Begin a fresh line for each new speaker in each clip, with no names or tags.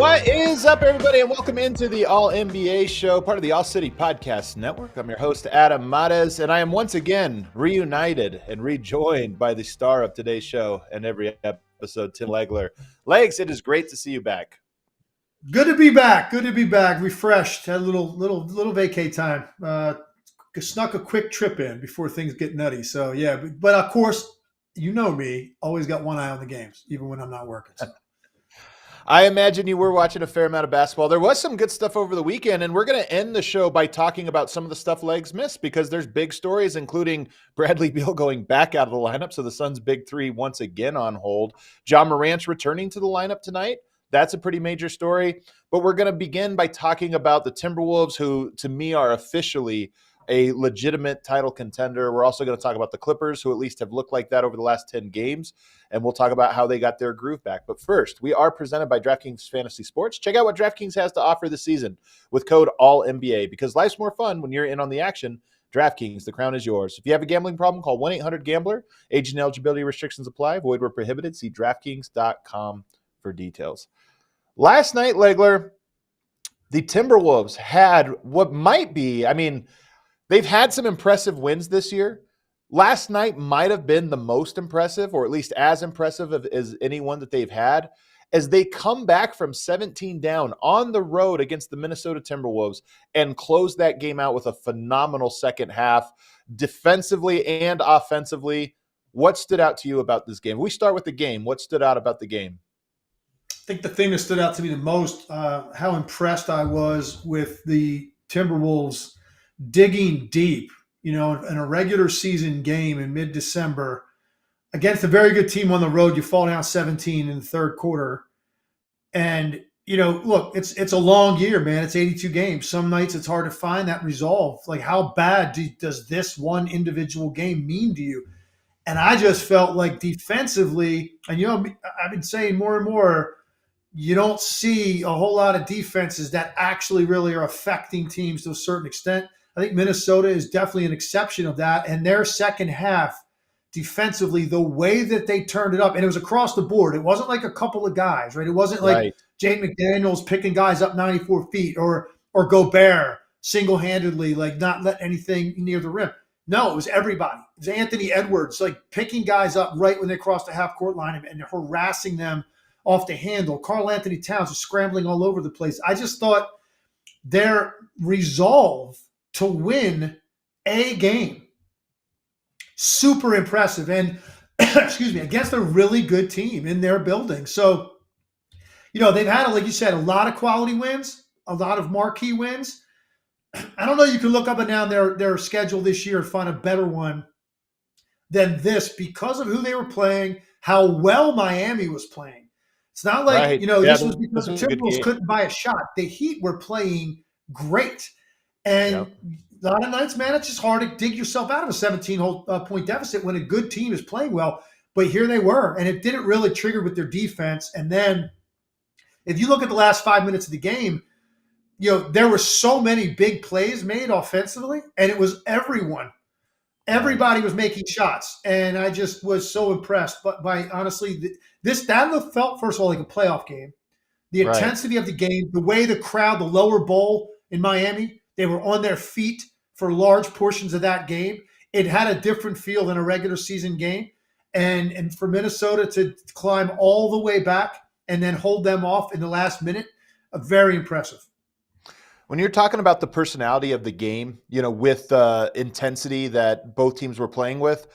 What is up, everybody, and welcome into the All NBA show, part of the All City Podcast Network. I'm your host, Adam Mares, and I am once again reunited and rejoined by the star of today's show and every episode, Tim Legler. Legs, it is great to see you back.
Good to be back. Good to be back. Refreshed. Had a little vacay time. Snuck a quick trip in before things get nutty. So yeah, but of course, you know me. Always got one eye on the games, even when I'm not working. So.
I imagine you were watching a fair amount of basketball. There was some good stuff over the weekend, and we're going to end the show by talking about some of the stuff Legs missed because there's big stories, including Bradley Beal going back out of the lineup, so the Suns' big three once again on hold. Ja Morant returning to the lineup tonight. That's a pretty major story. But we're going to begin by talking about the Timberwolves, who, to me, are officially a legitimate title contender. We're also going to talk about the Clippers, who at least have looked like that over the last 10 games. And we'll talk about how they got their groove back. But first, we are presented by DraftKings Fantasy Sports. Check out what DraftKings has to offer this season with code ALLNBA, because life's more fun when you're in on the action. DraftKings, the crown is yours. If you have a gambling problem, call 1-800-GAMBLER. Age and eligibility restrictions apply. Void where prohibited. See DraftKings.com for details. Last night, Legler, the Timberwolves had what might be, they've had some impressive wins this year. Last night might have been the most impressive, or at least as impressive as anyone that they've had, as they come back from 17 down on the road against the Minnesota Timberwolves and close that game out with a phenomenal second half, defensively and offensively. What stood out to you about this game? We start with the game. What stood out about the game?
I think the thing that stood out to me the most, how impressed I was with the Timberwolves digging deep, in a regular season game in mid-December against a very good team on the road. You fall down 17 in the third quarter. And, look, it's a long year, man. It's 82 games. Some nights it's hard to find that resolve. Like, how bad does this one individual game mean to you? And I just felt like defensively, and, I've been saying more and more, you don't see a whole lot of defenses that actually really are affecting teams to a certain extent. I think Minnesota is definitely an exception of that. And their second half defensively, the way that they turned it up, and it was across the board. It wasn't like a couple of guys, right? It wasn't like Jaden McDaniels picking guys up 94 feet or Gobert single-handedly, like not let anything near the rim. No, it was everybody. It was Anthony Edwards, like picking guys up right when they crossed the half-court line and harassing them off the handle. Karl Anthony Towns was scrambling all over the place. I just thought their resolve to win a game, super impressive. And, against a really good team in their building. So, they've had, like you said, a lot of quality wins, a lot of marquee wins. I don't know, you can look up and down their schedule this year and find a better one than this because of who they were playing, how well Miami was playing. It's not like, this was because the Timberwolves couldn't buy a shot. The Heat were playing great. And a lot of nights, man, it's just hard to dig yourself out of a 17-point deficit when a good team is playing well. But here they were, and it didn't really trigger with their defense. And then if you look at the last 5 minutes of the game, there were so many big plays made offensively, and it was everyone. Everybody was making shots, and I just was so impressed by honestly, that felt, first of all, like a playoff game. The intensity of the game, the way the crowd, the lower bowl in Miami, they were on their feet for large portions of that game. It had a different feel than a regular season game. And for Minnesota to climb all the way back and then hold them off in the last minute, very impressive.
When you're talking about the personality of the game, with the intensity that both teams were playing with,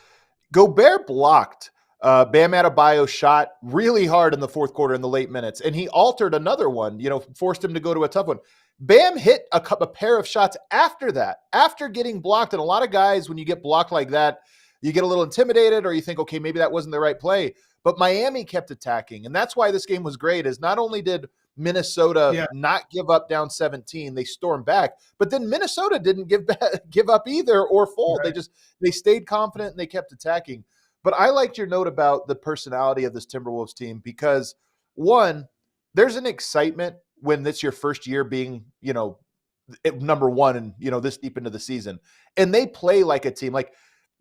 Gobert blocked Bam Adebayo shot really hard in the fourth quarter in the late minutes, and he altered another one, forced him to go to a tough one. Bam hit a pair of shots after that, after getting blocked. And a lot of guys, when you get blocked like that, you get a little intimidated or you think, okay, maybe that wasn't the right play. But Miami kept attacking. And that's why this game was great, is not only did Minnesota not give up down 17, they stormed back, but then Minnesota didn't give up either or fold.
Right.
They stayed confident and they kept attacking. But I liked your note about the personality of this Timberwolves team because, one, there's an excitement when it's your first year being, number one and, this deep into the season. And they play like a team. Like,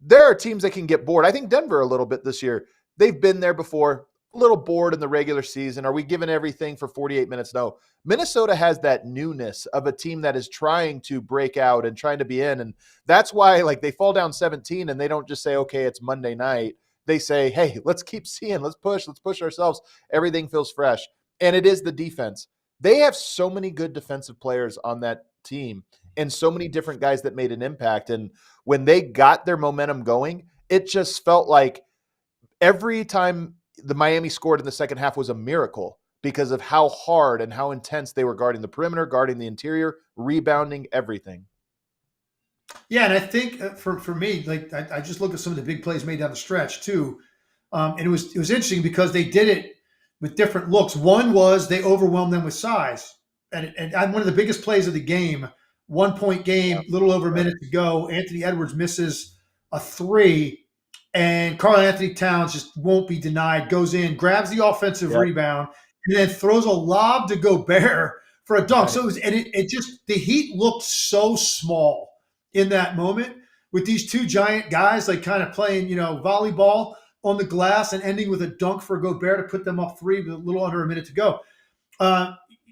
there are teams that can get bored. I think Denver a little bit this year. They've been there before, a little bored in the regular season. Are we giving everything for 48 minutes? No. Minnesota has that newness of a team that is trying to break out and trying to be in. And that's why, they fall down 17 and they don't just say, okay, it's Monday night. They say, hey, let's keep seeing, let's push ourselves. Everything feels fresh. And it is the defense. They have so many good defensive players on that team and so many different guys that made an impact. And when they got their momentum going, it just felt like every time the Miami scored in the second half was a miracle because of how hard and how intense they were guarding the perimeter, guarding the interior, rebounding, everything.
Yeah, and I think for me, I just looked at some of the big plays made down the stretch too, and it was interesting because they did it with different looks. One was they overwhelmed them with size, and one of the biggest plays of the game, 1 point game, little over a minute to go. Anthony Edwards misses a three, and Karl Anthony Towns just won't be denied. Goes in, grabs the offensive rebound, and then throws a lob to Gobert for a dunk. Right. So it just the Heat looked so small in that moment with these two giant guys kind of playing, volleyball on the glass and ending with a dunk for Gobert to put them up three with a little under a minute to go.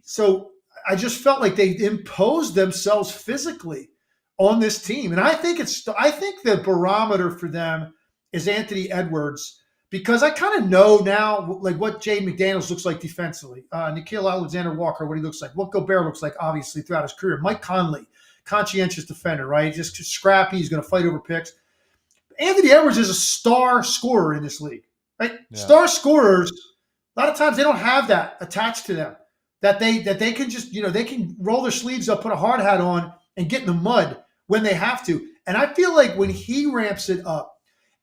So I just felt like they imposed themselves physically on this team. And I think the barometer for them is Anthony Edwards, because I kind of know now what Jaden McDaniels looks like defensively, Nickeil Alexander-Walker, what he looks like, what Gobert looks like, obviously, throughout his career. Mike Conley, conscientious defender, right? Just scrappy. He's going to fight over picks. Anthony Edwards is a star scorer in this league, right? Yeah. Star scorers, a lot of times they don't have that attached to them, that they can just, they can roll their sleeves up, put a hard hat on, and get in the mud when they have to. And I feel like when he ramps it up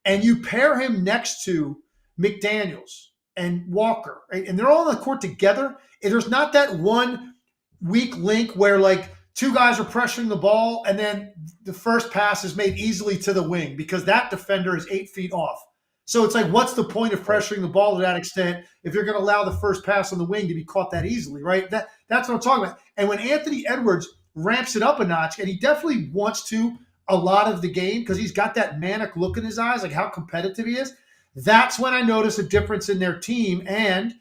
and you pair him next to McDaniels and Walker, right? And they're all on the court together, and there's not that one weak link where two guys are pressuring the ball, and then the first pass is made easily to the wing because that defender is 8 feet off. So it's what's the point of pressuring the ball to that extent if you're going to allow the first pass on the wing to be caught that easily, right? That's what I'm talking about. And when Anthony Edwards ramps it up a notch, and he definitely wants to a lot of the game because he's got that manic look in his eyes, how competitive he is, that's when I notice a difference in their team, and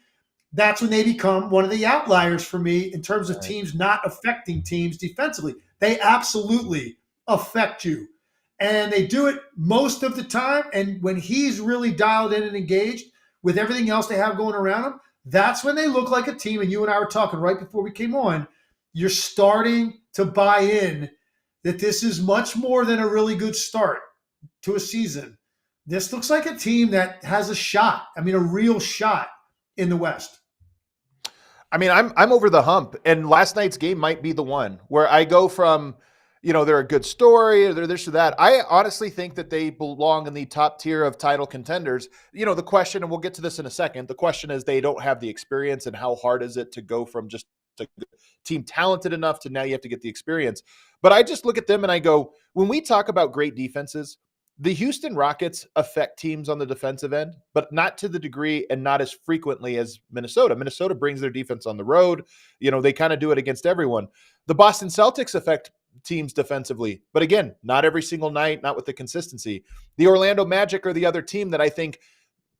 that's when they become one of the outliers for me in terms of teams not affecting teams defensively. They absolutely affect you. And they do it most of the time. And when he's really dialed in and engaged with everything else they have going around him, that's when they look like a team. And you and I were talking right before we came on. You're starting to buy in that this is much more than a really good start to a season. This looks like a team that has a shot. I mean, a real shot in the West.
I mean, I'm over the hump, and last night's game might be the one where I go from, they're a good story, or they're this or that. I honestly think that they belong in the top tier of title contenders. The question, and we'll get to this in a second, the question is they don't have the experience, and how hard is it to go from just a team talented enough to now you have to get the experience. But I just look at them and I go, when we talk about great defenses, the Houston Rockets affect teams on the defensive end, but not to the degree and not as frequently as Minnesota. Minnesota brings their defense on the road. They kind of do it against everyone. The Boston Celtics affect teams defensively, but again, not every single night, not with the consistency. The Orlando Magic are the other team that I think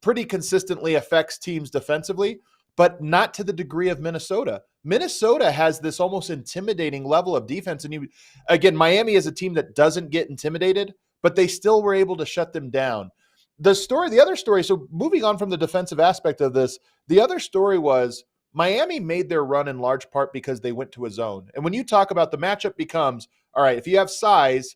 pretty consistently affects teams defensively, but not to the degree of Minnesota. Minnesota has this almost intimidating level of defense. And again, Miami is a team that doesn't get intimidated, but they still were able to shut them down. The other story, so moving on from the defensive aspect of this, the other story was Miami made their run in large part because they went to a zone. And when you talk about the matchup becomes, all right, if you have size,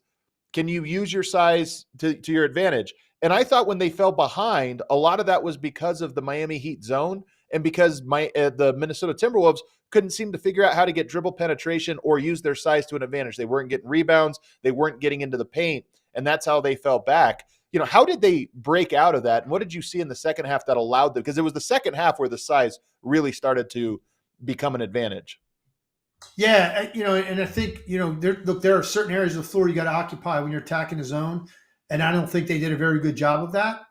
can you use your size to your advantage? And I thought when they fell behind, a lot of that was because of the Miami Heat zone and because the Minnesota Timberwolves couldn't seem to figure out how to get dribble penetration or use their size to an advantage. They weren't getting rebounds. They weren't getting into the paint. And that's how they fell back. How did they break out of that? And what did you see in the second half that allowed them? Because it was the second half where the size really started to become an advantage.
Yeah, and I think there are certain areas of the floor you got to occupy when you're attacking the zone, and I don't think they did a very good job of that.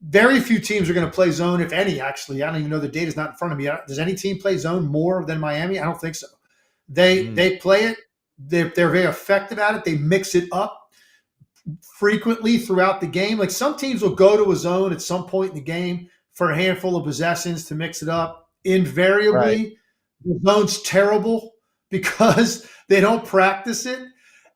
Very few teams are going to play zone, if any. Actually, I don't even know, the data's not in front of me. Does any team play zone more than Miami? I don't think so. They play it. They're very effective at it. They mix it up frequently throughout the game. Like, some teams will go to a zone at some point in the game for a handful of possessions to mix it up. Invariably,
Right.
the zone's terrible because they don't practice it.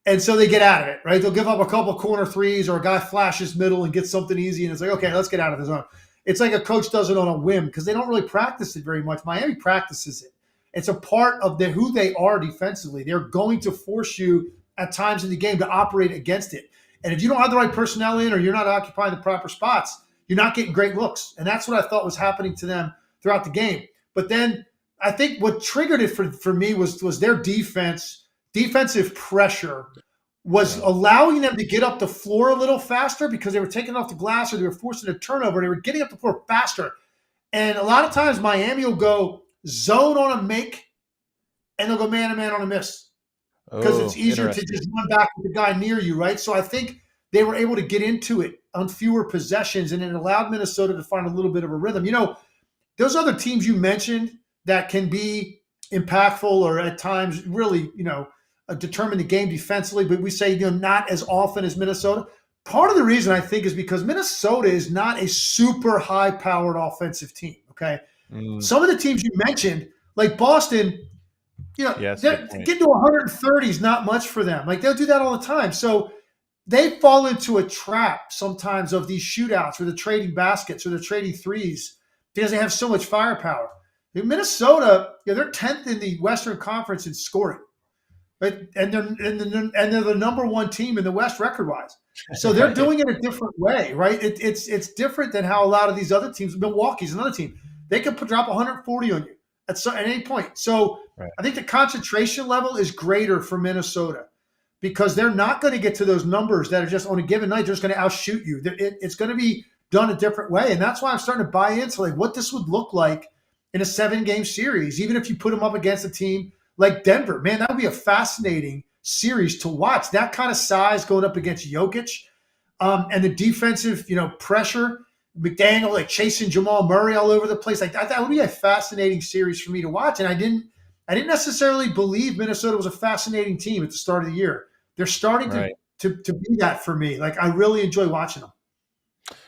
And so they get out of it, right? They'll give up a couple corner threes, or a guy flashes middle and gets something easy. And it's like, okay, let's get out of the zone. It's like a coach does it on a whim because they don't really practice it very much. Miami practices it. It's a part of who they are defensively. They're going to force you at times in the game to operate against it. And if you don't have the right personnel in, or you're not occupying the proper spots, you're not getting great looks. And that's what I thought was happening to them throughout the game. But then I think what triggered it for me was their defensive pressure was allowing them to get up the floor a little faster because they were taking off the glass, or they were forcing a turnover. They were getting up the floor faster. And a lot of times Miami will go zone on a make, and they'll go man-to-man on a miss because it's easier to just run back with the guy near you, right? So I think they were able to get into it on fewer possessions, and it allowed Minnesota to find a little bit of a rhythm. Those other teams you mentioned that can be impactful, or at times really, determine the game defensively, but we say, not as often as Minnesota. Part of the reason, I think, is because Minnesota is not a super high-powered offensive team, okay? Some of the teams you mentioned, like Boston, getting to 130 is not much for them. Like, they'll do that all the time. So they fall into a trap sometimes of these shootouts, where they're trading baskets or they're trading threes because they have so much firepower. Minnesota, they're 10th in the Western Conference in scoring, right? And they're the number one team in the West record-wise. So they're doing it a different way, right? It's different than how a lot of these other teams. Milwaukee's another team. They can drop 140 on you at any point. So I think the concentration level is greater for Minnesota because they're not going to get to those numbers that are just on a given night. They're just going to outshoot you. It's going to be done a different way. And that's why I'm starting to buy into what this would look like in a 7-game series, even if you put them up against a team like Denver. Man, that would be a fascinating series to watch. That kind of size going up against Jokic, and the defensive, pressure, McDaniel chasing Jamal Murray all over the place. That would be a fascinating series for me to watch. And I didn't necessarily believe Minnesota was a fascinating team at the start of the year. They're starting to be that for me. I really enjoy watching them.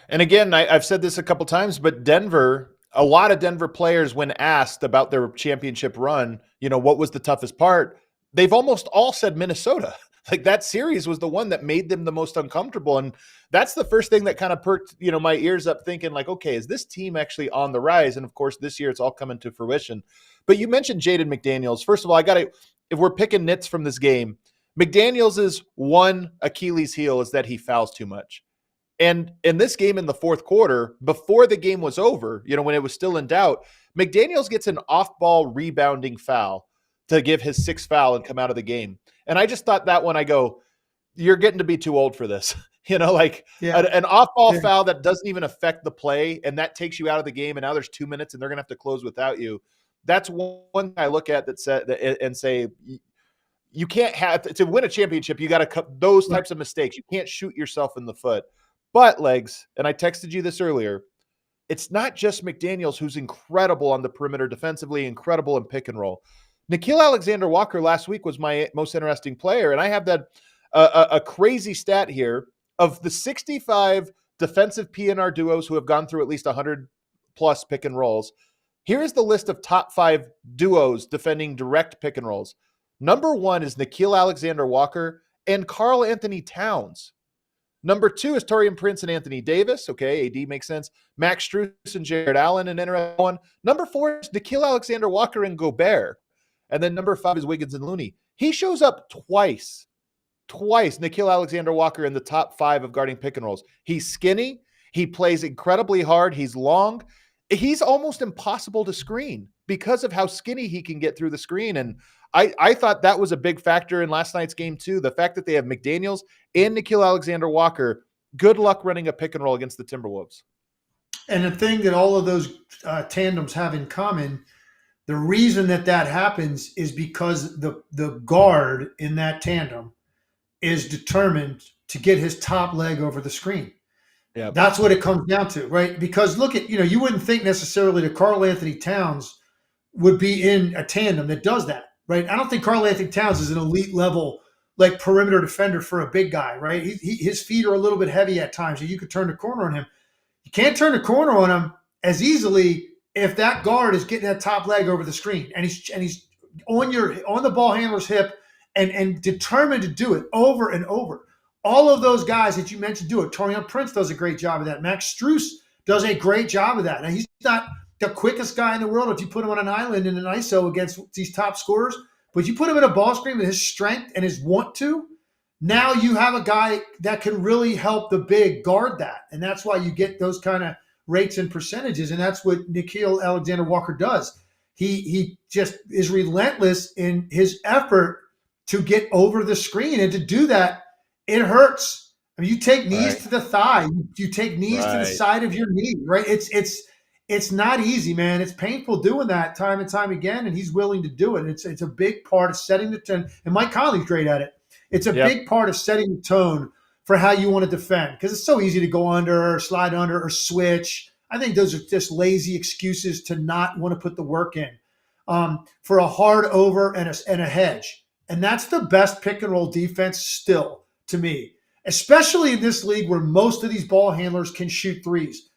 And again, I've said this a couple times, but Denver, a lot of Denver players, when asked about their championship run, what was the toughest part? They've almost all said Minnesota. That series was the one that made them the most uncomfortable. And that's the first thing that kind of perked, my ears up, thinking okay, is this team actually on the rise? And of course, this year it's all coming to fruition. But you mentioned Jaden McDaniels. First of all, if we're picking nits from this game, McDaniels' one Achilles heel is that he fouls too much. And in this game, in the fourth quarter, before the game was over, when it was still in doubt, McDaniels gets an off-ball rebounding foul to give his 6th foul and come out of the game. And I just thought that one, I go, you're getting to be too old for this. An off-ball foul that doesn't even affect the play, and that takes you out of the game, and now there's 2 minutes, and they're going to have to close without you. That's one I look at and say, you can't have to win a championship. You got to cut those types of mistakes. You can't shoot yourself in the foot. But, Legs, and I texted you this earlier, it's not just McDaniels who's incredible on the perimeter defensively, incredible in pick and roll. Nickeil Alexander-Walker last week was my most interesting player, and I have that a crazy stat here of the 65 defensive PNR duos who have gone through at least 100-plus pick and rolls. Here's the list of top 5 duos defending direct pick and rolls. Number 1 is Nickeil Alexander-Walker and Karl Anthony Towns. Number 2 is Taurean Prince and Anthony Davis. Okay, AD makes sense. Max Strus and Jared Allen, an interesting one. Number 4 is Nickeil Alexander-Walker and Gobert. And then number 5 is Wiggins and Looney. He shows up twice twice Nickeil Alexander-Walker in the top 5 of guarding pick and rolls. He's skinny. He plays incredibly hard. He's long. He's almost impossible to screen because of how skinny he can get through the screen. And I thought that was a big factor in last night's game too. The fact that they have McDaniels and Nickeil Alexander-Walker, good luck running a pick and roll against the Timberwolves.
And the thing that all of those tandems have in common, the reason that happens is because the guard in that tandem is determined to get his top leg over the screen.
Yeah,
that's what it comes down to, right? Because look at, you wouldn't think necessarily that Karl Anthony Towns would be in a tandem that does that, right? I don't think Karl Anthony Towns is an elite level, like perimeter defender for a big guy, right? His feet are a little bit heavy at times, so you could turn the corner on him. You can't turn the corner on him as easily if that guard is getting that top leg over the screen and he's on the ball handler's hip and determined to do it over and over. All of those guys that you mentioned do it. Taurean Prince does a great job of that. Max Strus does a great job of that. Now, he's not the quickest guy in the world if you put him on an island in an ISO against these top scorers, but you put him in a ball screen with his strength and his want to, now you have a guy that can really help the big guard that. And that's why you get those kind of rates and percentages. And that's what Nickeil Alexander-Walker does. He just is relentless in his effort to get over the screen. And to do that, it hurts. I mean, you take knees to the thigh. You take knees to the side of your knee, right? It's not easy, man. It's painful doing that time and time again, and he's willing to do it. It's a big part of setting the tone. And Mike Conley's great at it. It's a big part of setting the tone for how you want to defend, because it's so easy to go under or slide under or switch. I think those are just lazy excuses to not want to put the work in for a hard over and a hedge. And that's the best pick and roll defense still, to me, especially in this league where most of these ball handlers can shoot threes.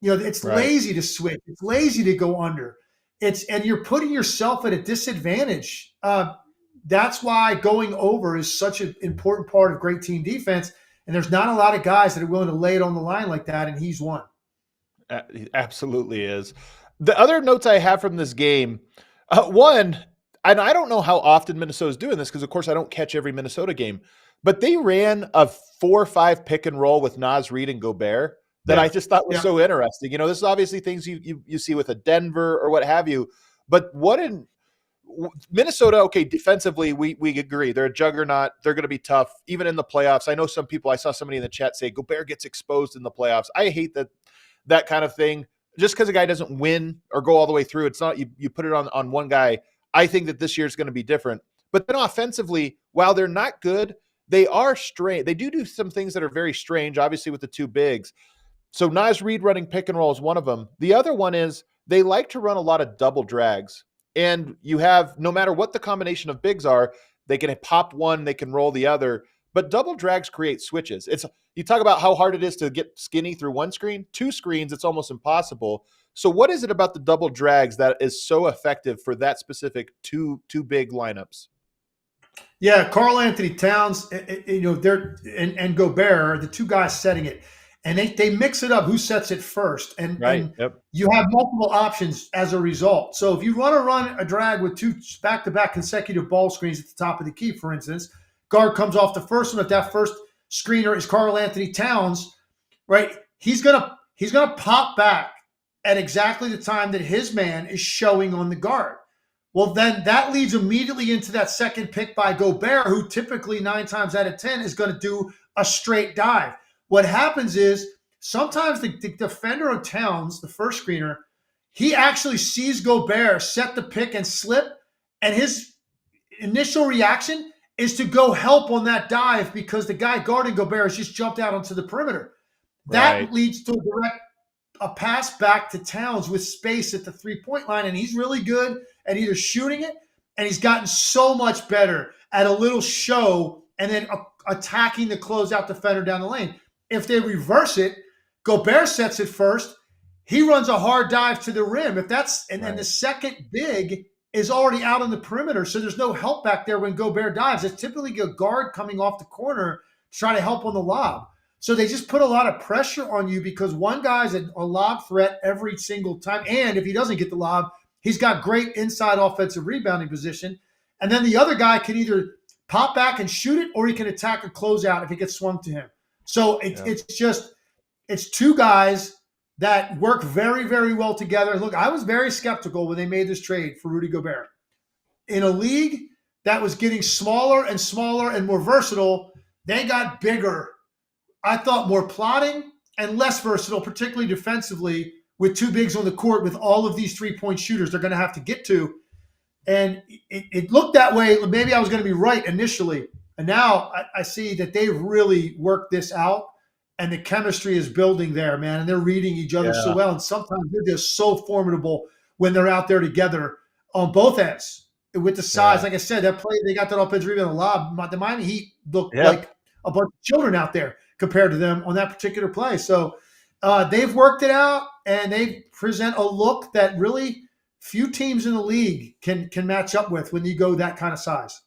It's lazy to switch. It's lazy to go under. And you're putting yourself at a disadvantage. That's why going over is such an important part of great team defense. And there's not a lot of guys that are willing to lay it on the line like that, and he's one.
He absolutely is. The other notes I have from this game, one, and I don't know how often Minnesota's doing this because, of course, I don't catch every Minnesota game, but they ran a 4-5 pick and roll with Naz Reid and Gobert that I just thought was so interesting. This is obviously things you see with a Denver or what have you, but what in Minnesota, okay, defensively, we agree. They're a juggernaut. They're going to be tough, even in the playoffs. I know I saw somebody in the chat say Gobert gets exposed in the playoffs. I hate that kind of thing. Just because a guy doesn't win or go all the way through, it's not you put it on one guy. I think that this year is going to be different. But then offensively, while they're not good, they are strange. They do some things that are very strange, obviously, with the two bigs. So Naz Reid running pick and roll is one of them. The other one is they like to run a lot of double drags. And you have, no matter what the combination of bigs are, they can pop one, they can roll the other. But double drags create switches. You talk about how hard it is to get skinny through one screen. Two screens, it's almost impossible. So what is it about the double drags that is so effective for that specific two big lineups?
Yeah, Karl Anthony Towns, and Gobert are the two guys setting it. And they mix it up, who sets it first. And you have multiple options as a result. So if you want to run a drag with two back-to-back consecutive ball screens at the top of the key, for instance, guard comes off the first one. If that first screener is Karl Anthony Towns, right, he's gonna pop back at exactly the time that his man is showing on the guard. Well, then that leads immediately into that second pick by Gobert, who typically 9 times out of 10 is going to do a straight dive. What happens is sometimes the defender of Towns, the first screener, he actually sees Gobert set the pick and slip, and his initial reaction is to go help on that dive because the guy guarding Gobert has just jumped out onto the perimeter. That leads to a pass back to Towns with space at the three-point line, and he's really good at either shooting it, and he's gotten so much better at a little show and then attacking the closeout defender down the lane. If they reverse it, Gobert sets it first. He runs a hard dive to the rim. And the second big is already out on the perimeter, so there's no help back there when Gobert dives. It's typically a guard coming off the corner to try to help on the lob. So they just put a lot of pressure on you because one guy's a lob threat every single time. And if he doesn't get the lob, he's got great inside offensive rebounding position. And then the other guy can either pop back and shoot it, or he can attack a closeout if it gets swung to him. So it's two guys that work very, very well together. Look, I was very skeptical when they made this trade for Rudy Gobert. In a league that was getting smaller and smaller and more versatile, they got bigger. I thought more plotting and less versatile, particularly defensively, with two bigs on the court with all of these three-point shooters they're going to have to get to. And it looked that way. Maybe I was going to be right initially. And now I see that they've really worked this out, and the chemistry is building there, man. And they're reading each other so well. And sometimes they're just so formidable when they're out there together on both ends with the size. Like I said, that play, they got that offensive rebound on the lob. The Miami Heat looked like a bunch of children out there compared to them on that particular play. So they've worked it out, and they present a look that really few teams in the league can match up with when you go that kind of size.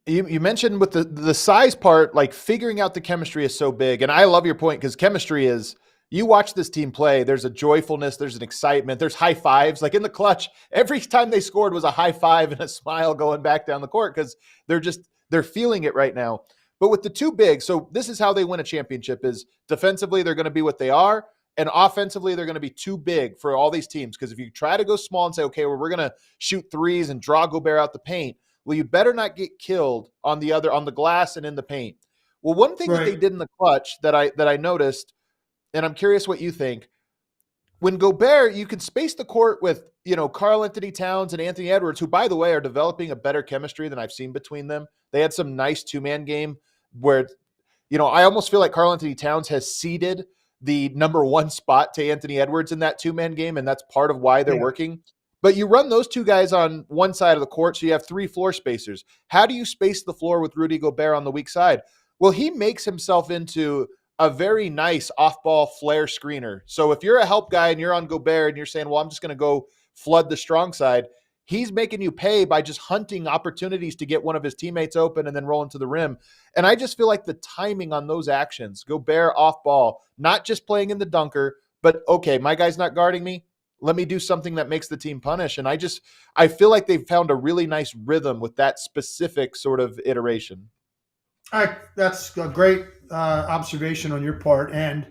You mentioned with the size part, like figuring out the chemistry is so big. And I love your point, because chemistry is, you watch this team play, there's a joyfulness, there's an excitement, there's high fives. Like in the clutch, every time they scored was a high five and a smile going back down the court, because they're feeling it right now. But with the two bigs, so this is how they win a championship: is defensively, they're going to be what they are. And offensively, they're going to be too big for all these teams. Because if you try to go small and say, okay, well, we're going to shoot threes and draw Gobert out the paint, well, you better not get killed on the glass and in the paint. Well, one thing that they did in the clutch that I noticed, and I'm curious what you think, when Gobert, you could space the court with, Karl-Anthony Towns and Anthony Edwards, who, by the way, are developing a better chemistry than I've seen between them. They had some nice two-man game where, I almost feel like Karl-Anthony Towns has ceded the number one spot to Anthony Edwards in that two-man game, and that's part of why they're working. But you run those two guys on one side of the court, so you have three floor spacers. How do you space the floor with Rudy Gobert on the weak side? Well, he makes himself into a very nice off-ball flare screener. So if you're a help guy and you're on Gobert and you're saying, well, I'm just going to go flood the strong side, he's making you pay by just hunting opportunities to get one of his teammates open and then rolling to the rim. And I just feel like the timing on those actions, Gobert off ball, not just playing in the dunker, but okay, my guy's not guarding me, let me do something that makes the team punish. And I feel like they've found a really nice rhythm with that specific sort of iteration.
All right, that's a great observation on your part. And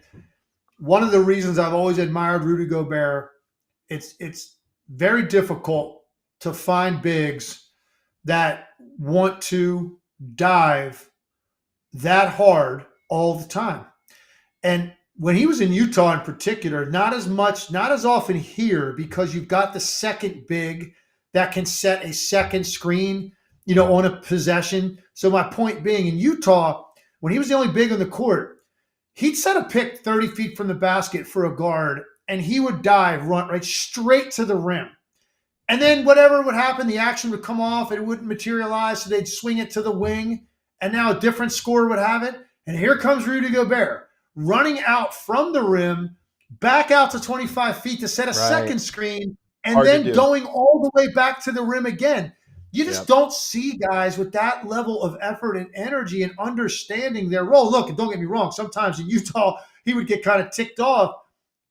one of the reasons I've always admired Rudy Gobert, it's very difficult to find bigs that want to dive that hard all the time. And when he was in Utah in particular, not as often here, because you've got the second big that can set a second screen, on a possession. So my point being, in Utah, when he was the only big on the court, he'd set a pick 30 feet from the basket for a guard, and he would dive, run right straight to the rim. And then whatever would happen, the action would come off, it wouldn't materialize, so they'd swing it to the wing, and now a different scorer would have it. And here comes Rudy Gobert, running out from the rim, back out to 25 feet to set a second screen, and then going all the way back to the rim again. You just don't see guys with that level of effort and energy and understanding their role. Look, and don't get me wrong, sometimes in Utah, he would get kind of ticked off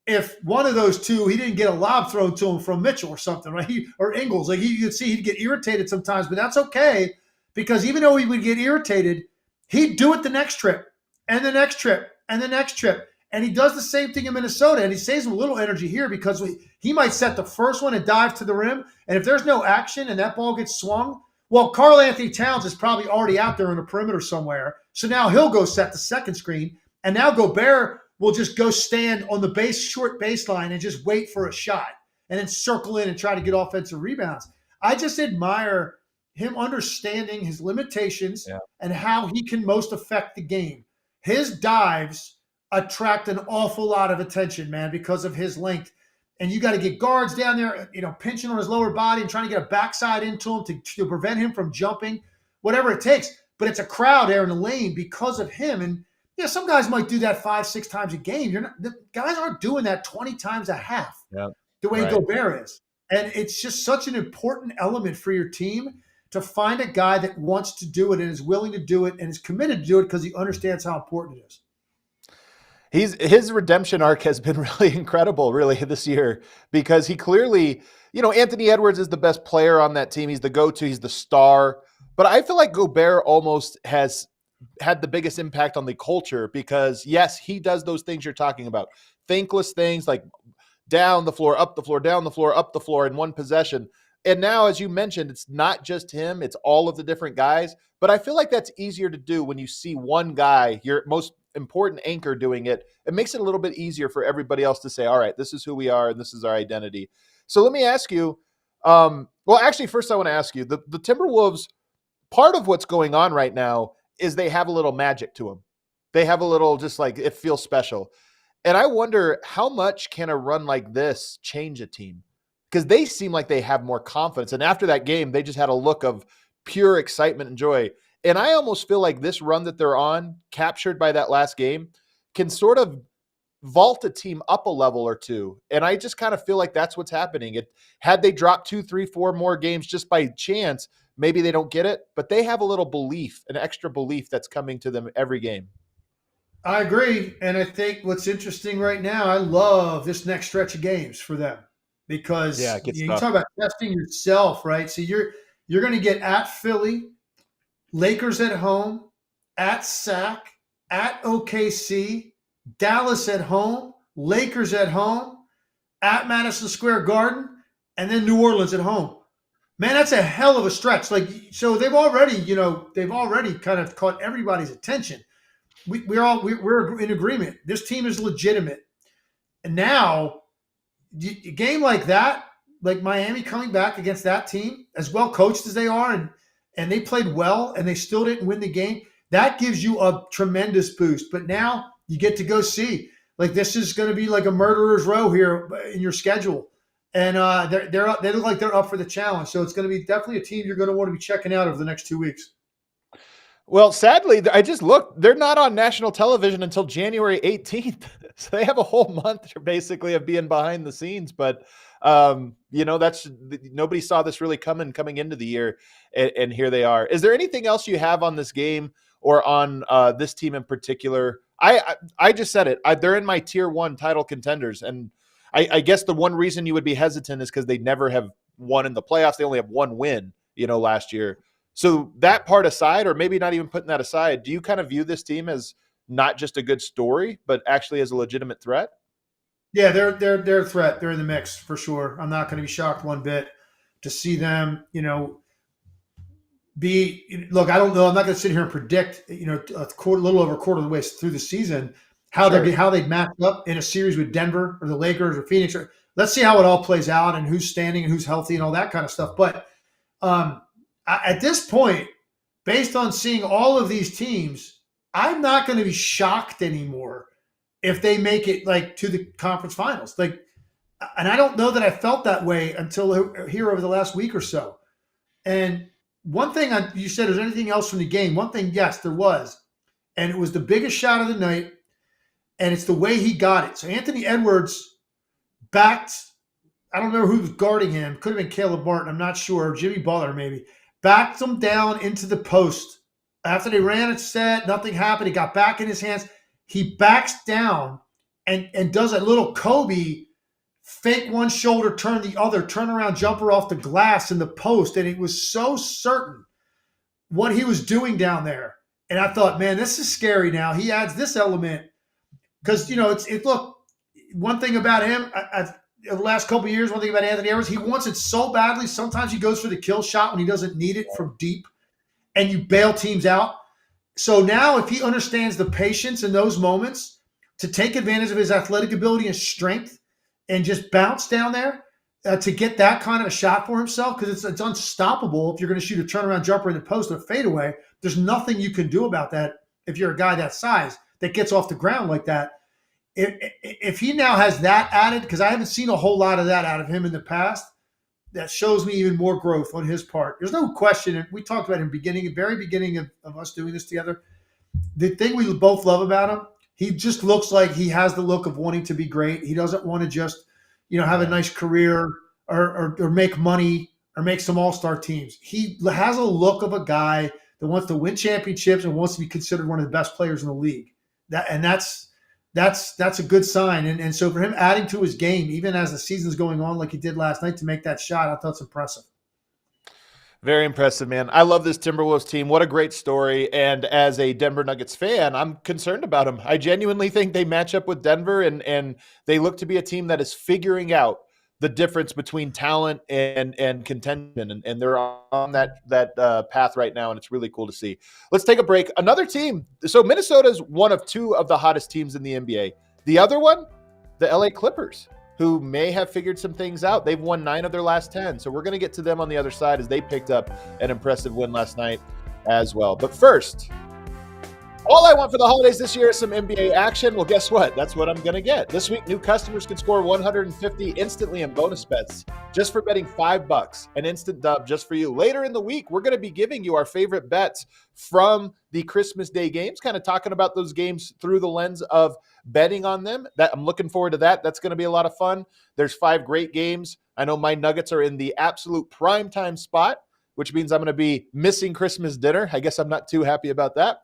if one of those two, he didn't get a lob thrown to him from Mitchell or something, right? Or Ingles. Like you could see he'd get irritated sometimes, but that's okay, because even though he would get irritated, he'd do it the next trip and the next trip and the next trip. And he does the same thing in Minnesota, and he saves him a little energy here because he might set the first one and dive to the rim. And if there's no action and that ball gets swung, well, Karl-Anthony Towns is probably already out there on the perimeter somewhere. So now he'll go set the second screen. And now Gobert will just go stand on the short baseline and just wait for a shot and then circle in and try to get offensive rebounds. I just admire him understanding his limitations and how he can most affect the game. His dives attract an awful lot of attention, man, because of his length. And you got to get guards down there, pinching on his lower body and trying to get a backside into him to prevent him from jumping, whatever it takes. But it's a crowd there in the lane because of him. And some guys might do that 5-6 times a game. The guys aren't doing that 20 times a half the way Gobert is. And it's just such an important element for your team to find a guy that wants to do it and is willing to do it and is committed to do it because he understands how important it is.
His redemption arc has been really incredible, really, this year, because he clearly, Anthony Edwards is the best player on that team. He's the go-to. He's the star. But I feel like Gobert almost has had the biggest impact on the culture because, yes, he does those things you're talking about. Thankless things like down the floor, up the floor, down the floor, up the floor in one possession. And now, as you mentioned, it's not just him, it's all of the different guys. But I feel like that's easier to do when you see one guy, your most important anchor, doing it. It makes it a little bit easier for everybody else to say, all right, this is who we are and this is our identity. So let me ask you, well, actually, first I want to ask you, the Timberwolves, part of what's going on right now is they have a little magic to them. They have a little, just like, it feels special. And I wonder how much can a run like this change a team? Because they seem like they have more confidence. And after that game, they just had a look of pure excitement and joy. And I almost feel like this run that they're on, captured by that last game, can sort of vault a team up a level or two. And I just kind of feel like that's what's happening. Had they dropped 2, 3, 4 more games just by chance, maybe they don't get it, but they have a little belief, an extra belief that's coming to them every game.
I agree. And I think what's interesting right now, I love this next stretch of games for them
Yeah,
because
it gets
you
tough.
talk about testing yourself, right? So you're going to get at Philly, Lakers at home, at SAC, at OKC, Dallas at home, Lakers at home, at Madison Square Garden, and then New Orleans at home. Man, that's a hell of a stretch. Like, so they've already kind of caught everybody's attention. We're in agreement. This team is legitimate. And now, a game like that, like Miami coming back against that team, as well coached as they are, and they played well, and they still didn't win the game. That gives you a tremendous boost. But now you get to go see, like, this is going to be like a murderer's row here in your schedule, and they look like they're up for the challenge. So it's going to be definitely a team you're going to want to be checking out over the next 2 weeks.
Well, sadly, I just looked. They're not on national television until January 18th. So they have a whole month basically of being behind the scenes. But, that's nobody saw this really coming into the year. And here they are. Is there anything else you have on this game or on this team in particular? I just said it. They're in my tier 1 title contenders. And I guess the one reason you would be hesitant is because they never have won in the playoffs. They only have one win, last year. So that part aside, or maybe not even putting that aside, do you kind of view this team as not just a good story, but actually as a legitimate threat?
Yeah, they're a threat. They're in the mix for sure. I'm not going to be shocked one bit to see them, be look. I don't know. I'm not going to sit here and predict, a little over a quarter of the way through the season
Sure.
how they'd match up in a series with Denver or the Lakers or Phoenix. Let's see how it all plays out and who's standing and who's healthy and all that kind of stuff. But at this point, based on seeing all of these teams, I'm not going to be shocked anymore if they make it like to the conference finals. Like, and I don't know that I felt that way until here over the last week or so. And one thing you said, is there anything else from the game? One thing, yes, there was. And it was the biggest shot of the night. And it's the way he got it. So Anthony Edwards backed, I don't remember who was guarding him. Could have been Caleb Martin. I'm not sure. Jimmy Butler, maybe. Backed him down into the post. After they ran it set, nothing happened. He got back in his hands. He backs down and does a little Kobe fake one shoulder, turn the other, turn around jumper off the glass in the post. And it was so certain what he was doing down there. And I thought, man, this is scary now. He adds this element because, look, one thing about him, the last couple of years, one thing about Anthony Edwards, he wants it so badly. Sometimes he goes for the kill shot when he doesn't need it from deep, and you bail teams out. So now, if he understands the patience in those moments to take advantage of his athletic ability and strength and just bounce down there to get that kind of a shot for himself, because it's unstoppable if you're going to shoot a turnaround jumper in the post or fadeaway. There's nothing you can do about that if you're a guy that size that gets off the ground like that. If he now has that added, because I haven't seen a whole lot of that out of him in the past, that shows me even more growth on his part. There's no question. And we talked about him very beginning of us doing this together. The thing we both love about him, he just looks like he has the look of wanting to be great. He doesn't want to just, have a nice career or make money or make some all-star teams. He has a look of a guy that wants to win championships and wants to be considered one of the best players in the league. That's a good sign. And so for him adding to his game, even as the season's going on like he did last night to make that shot, I thought it's impressive.
Very impressive, man. I love this Timberwolves team. What a great story. And as a Denver Nuggets fan, I'm concerned about them. I genuinely think they match up with Denver, and they look to be a team that is figuring out the difference between talent and contention. And they're on that path right now, and it's really cool to see. Let's take a break. Another team. So Minnesota is one of two of the hottest teams in the NBA. The other one, the LA Clippers, who may have figured some things out. They've won 9 of their last 10. So we're going to get to them on the other side as they picked up an impressive win last night as well. But first, all I want for the holidays this year is some NBA action. Well, guess what? That's what I'm going to get. This week, new customers can score 150 instantly in bonus bets just for betting $5. An instant dub just for you. Later in the week, we're going to be giving you our favorite bets from the Christmas Day games, kind of talking about those games through the lens of betting on them. That I'm looking forward to that. That's going to be a lot of fun. There's 5 great games. I know my Nuggets are in the absolute prime time spot, which means I'm going to be missing Christmas dinner. I guess I'm not too happy about that.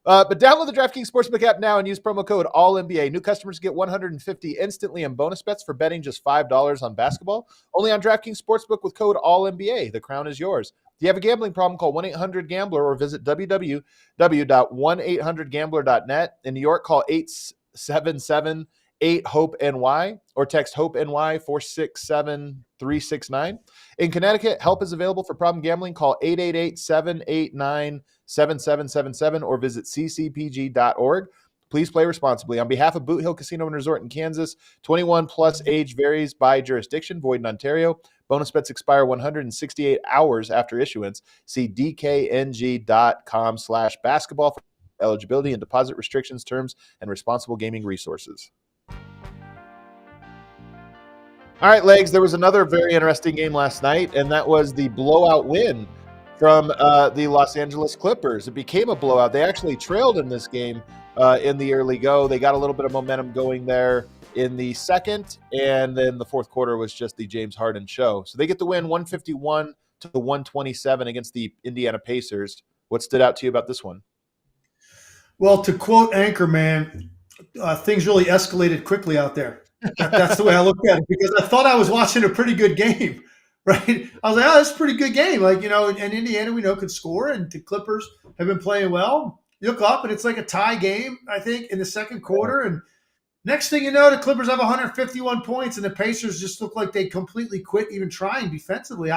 But download the DraftKings Sportsbook app now and use promo code ALLNBA. New customers get 150 instantly in bonus bets for betting just $5 on basketball. Only on DraftKings Sportsbook with code ALLNBA. The crown is yours. If you have a gambling problem, call 1-800-GAMBLER or visit www.1800gambler.net. In New York, call 877-8-HOPE-NY or text HOPE-NY 467-369. In Connecticut, help is available for problem gambling. Call 888-789-7777 or visit ccpg.org. Please play responsibly. On behalf of Boot Hill Casino and Resort in Kansas, 21 plus age varies by jurisdiction, void in Ontario. Bonus bets expire 168 hours after issuance. See dkng.com/basketball for eligibility and deposit restrictions, terms, and responsible gaming resources. All right, Legs, there was another very interesting game last night, and that was the blowout win from the Los Angeles Clippers. It became a blowout. They actually trailed in this game in the early go. They got a little bit of momentum going there in the second, and then the fourth quarter was just the James Harden show. So they get the win 151-127 against the Indiana Pacers. What stood out to you about this one?
Well, to quote Anchorman, things really escalated quickly out there. That's the way I looked at it, because I thought I was watching a pretty good game, right? I was like, oh, that's a pretty good game. Like, and Indiana, we know, could score, and the Clippers have been playing well. You look up, and it's like a tie game, I think, in the second quarter. And next thing you know, the Clippers have 151 points, and the Pacers just look like they completely quit even trying defensively.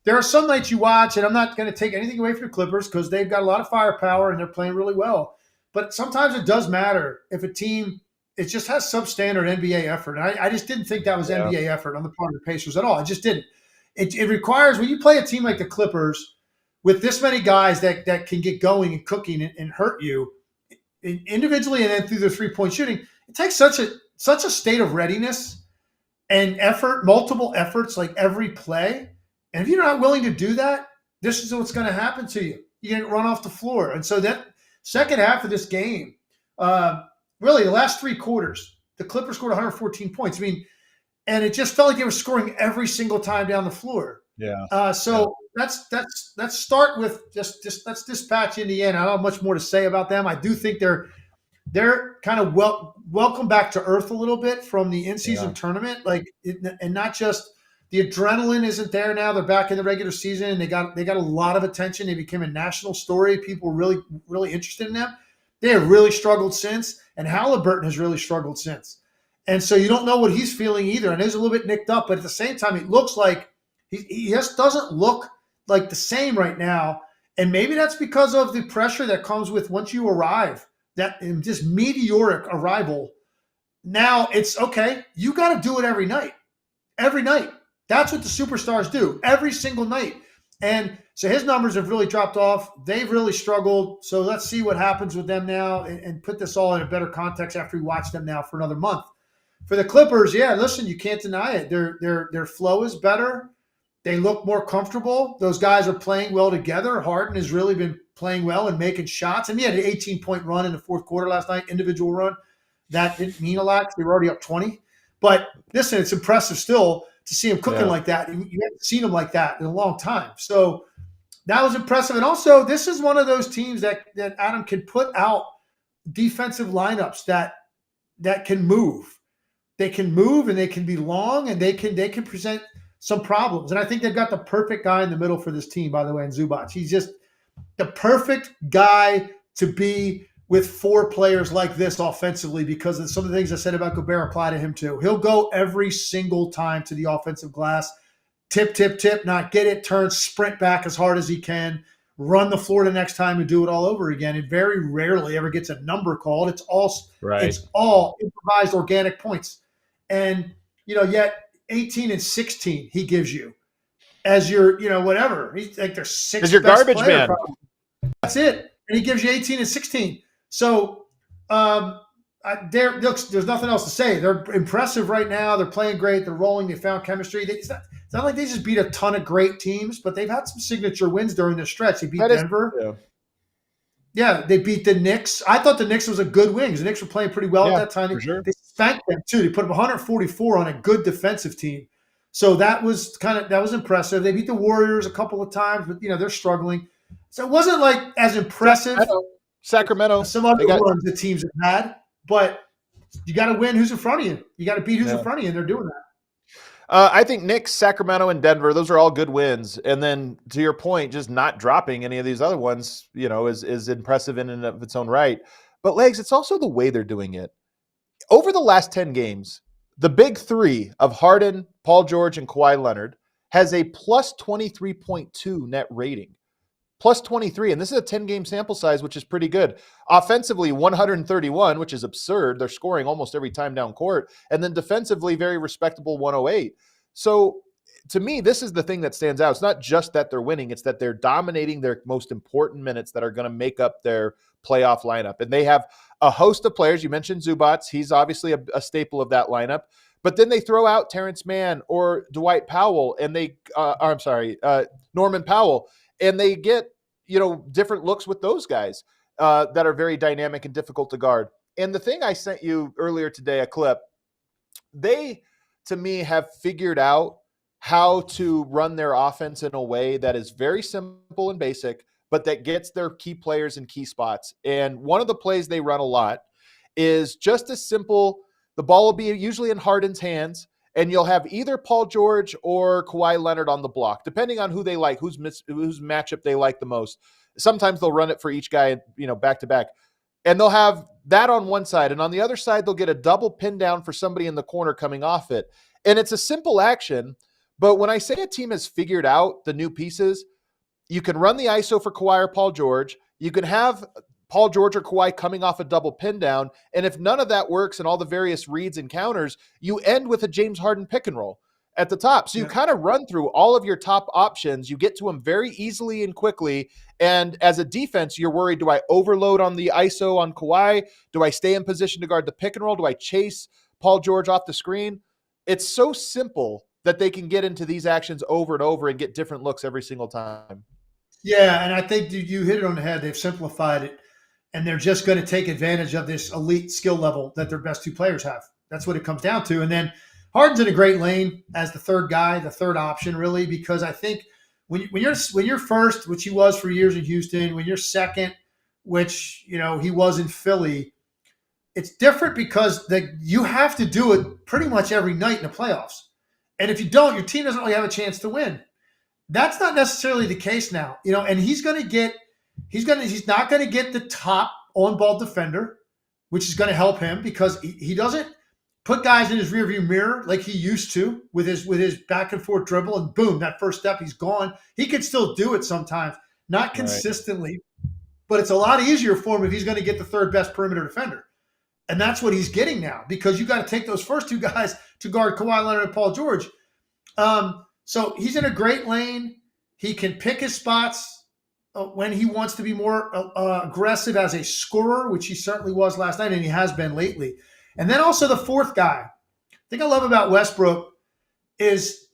There are some nights you watch, and I'm not going to take anything away from the Clippers because they've got a lot of firepower and they're playing really well. But sometimes it does matter if a team – it just has substandard NBA effort. And I just didn't think that was NBA effort on the part of the Pacers at all. I just didn't. It requires, when you play a team like the Clippers with this many guys that can get going and cooking and hurt you individually and then through the three-point shooting, it takes such a state of readiness and effort, multiple efforts, like every play. And if you're not willing to do that, this is what's going to happen to you. You get run off the floor. And so that second half of this game, really, the last 3 quarters, the Clippers scored 114 points. I mean, and it just felt like they were scoring every single time down the floor.
Yeah.
Let's start with just let's dispatch Indiana. I don't have much more to say about them. I do think they're kind of welcome back to earth a little bit from the in-season tournament, and not just the adrenaline isn't there now. They're back in the regular season, and they got a lot of attention. They became a national story. People were really, really interested in them. They have really struggled since, and Halliburton has really struggled since. And so you don't know what he's feeling either. And he's a little bit nicked up, but at the same time, it looks like he just doesn't look like the same right now. And maybe that's because of the pressure that comes with once you arrive, that just meteoric arrival. Now it's okay. You got to do it every night. Every night. That's what the superstars do every single night. And so his numbers have really dropped off. They've really struggled. So let's see what happens with them now and put this all in a better context after we watch them now for another month. For the Clippers, listen, you can't deny it. Their flow is better. They look more comfortable. Those guys are playing well together. Harden has really been playing well and making shots. And he had an 18-point run in the fourth quarter last night, individual run. That didn't mean a lot because they were already up 20. But listen, it's impressive still to see him cooking like that. You haven't seen him like that in a long time. So that was impressive. And also, this is one of those teams that Adam can put out defensive lineups that can move. They can move, and they can be long, and they can present some problems. And I think they've got the perfect guy in the middle for this team, by the way, in Zubac. He's just the perfect guy to be with four players like this offensively, because of some of the things I said about Gobert apply to him too. He'll go every single time to the offensive glass, tip, tip, tip, not get it, turn, sprint back as hard as he can, run the floor the next time and do it all over again. It very rarely ever gets a number called. It's all improvised organic points. And, yet 18 and 16 he gives you as your, whatever. He's like their sixth
as your
best
garbage
player,
man.
probably. That's it. And he gives you 18 and 16. So there's nothing else to say. They're impressive right now. They're playing great. They're rolling. They found chemistry. It's not like they just beat a ton of great teams, but they've had some signature wins during this stretch. They beat Denver. Yeah, they beat the Knicks. I thought the Knicks was a good win because the Knicks were playing pretty well at that time.
Sure.
They spanked them too. They put up 144 on a good defensive team. So that was impressive. They beat the Warriors a couple of times, but they're struggling. So it wasn't like as impressive.
Sacramento.
Some other ones the teams have had, but you got to win who's in front of you. You got to beat who's in front of you, and they're doing that.
I think Knicks, Sacramento, and Denver, those are all good wins. And then to your point, just not dropping any of these other ones, is impressive in and of its own right. But Legs, it's also the way they're doing it. Over the last 10 games, the big three of Harden, Paul George, and Kawhi Leonard has a plus 23.2 net rating. Plus 23, and this is a 10-game sample size, which is pretty good. Offensively, 131, which is absurd. They're scoring almost every time down court. And then defensively, very respectable 108. So to me, this is the thing that stands out. It's not just that they're winning. It's that they're dominating their most important minutes that are going to make up their playoff lineup. And they have a host of players. You mentioned Zubac. He's obviously a staple of that lineup. But then they throw out Terrence Mann or Dwight Powell, and Norman Powell. And they get, different looks with those guys that are very dynamic and difficult to guard. And the thing I sent you earlier today, a clip, they, to me, have figured out how to run their offense in a way that is very simple and basic, but that gets their key players in key spots. And one of the plays they run a lot is just as simple. The ball will be usually in Harden's hands, and you'll have either Paul George or Kawhi Leonard on the block, depending on who they like, whose matchup they like the most. Sometimes they'll run it for each guy, back to back. And they'll have that on one side. And on the other side, they'll get a double pin down for somebody in the corner coming off it. And it's a simple action. But when I say a team has figured out the new pieces, you can run the ISO for Kawhi or Paul George. You can have Paul George or Kawhi coming off a double pin down. And if none of that works and all the various reads and counters, you end with a James Harden pick and roll at the top. So you kind of run through all of your top options. You get to them very easily and quickly. And as a defense, you're worried, do I overload on the ISO on Kawhi? Do I stay in position to guard the pick and roll? Do I chase Paul George off the screen? It's so simple that they can get into these actions over and over and get different looks every single time.
Yeah, and I think you hit it on the head. They've simplified it. And they're just going to take advantage of this elite skill level that their best two players have. That's what it comes down to. And then Harden's in a great lane as the third guy, the third option, really, because I think when you're first, which he was for years in Houston, when you're second, which he was in Philly, it's different because you have to do it pretty much every night in the playoffs. And if you don't, your team doesn't really have a chance to win. That's not necessarily the case now, and he's not going to get the top on-ball defender, which is going to help him because he doesn't put guys in his rearview mirror like he used to with his back and forth dribble, and boom, that first step, he's gone. He could still do it sometimes, not consistently, but it's a lot easier for him if he's going to get the third best perimeter defender. And that's what he's getting now because you got to take those first two guys to guard Kawhi Leonard and Paul George. So he's in a great lane. He can pick his spots when he wants to be more aggressive as a scorer, which he certainly was last night, and he has been lately. And then also the fourth guy. Thing I love about Westbrook is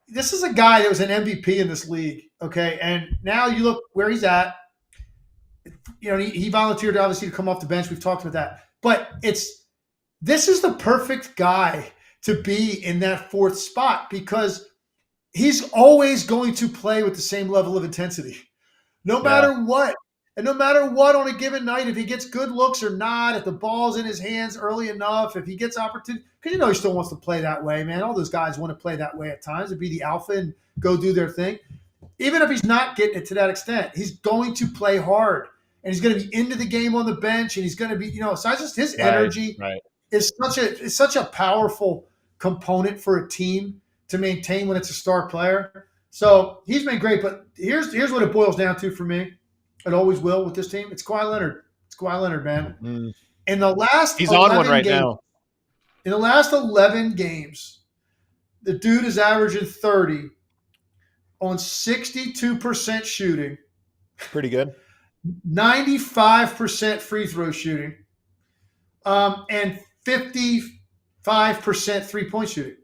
this is a guy that was an MVP in this league, okay? And now you look where he's at. He volunteered, obviously, to come off the bench. We've talked about that. But this is the perfect guy to be in that fourth spot because he's always going to play with the same level of intensity. No matter what, And no matter what on a given night, if he gets good looks or not, if the ball's in his hands early enough, if he gets opportunity, because he still wants to play that way, man. All those guys want to play that way at times, to be the alpha and go do their thing. Even if he's not getting it to that extent, he's going to play hard. And he's going to be into the game on the bench, and he's going to be, so I just his energy is such a powerful component for a team to maintain when it's a star player. So he's been great, but here's what it boils down to for me. It always will with this team. It's Kawhi Leonard. It's Kawhi Leonard, man.
Mm.
In the last
he's on one right now.
In the last 11 games, the dude is averaging 30 on 62% shooting.
Pretty good.
95% free throw shooting, and 55% three-point shooting.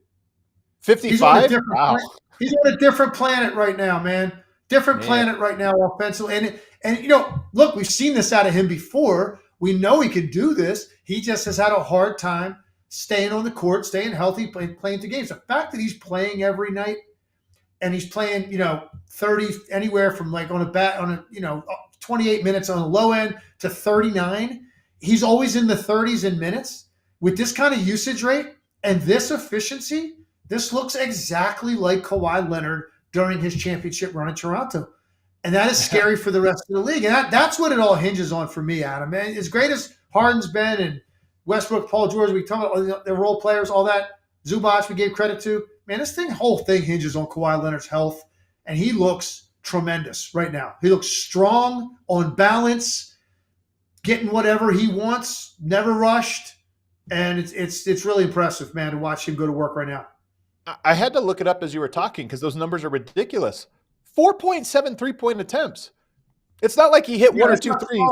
55?
Wow. He's on a different planet right now, man. Different planet right now offensively. And look, we've seen this out of him before. We know he can do this. He just has had a hard time staying on the court, staying healthy, playing the games. The fact that he's playing every night and he's playing, 30 anywhere from like on a 28 minutes on the low end to 39. He's always in the 30s in minutes with this kind of usage rate and this efficiency. This looks exactly like Kawhi Leonard during his championship run in Toronto. And that is scary for the rest of the league. And that's what it all hinges on for me, Adam. And as great as Harden's been and Westbrook, Paul George, we talk about the role players, all that, Zubac we gave credit to. Man, whole thing hinges on Kawhi Leonard's health. And he looks tremendous right now. He looks strong, on balance, getting whatever he wants, never rushed. And it's really impressive, man, to watch him go to work right now.
I had to look it up as you were talking because those numbers are ridiculous. 4.7 3-point attempts. It's not like he hit one or two threes,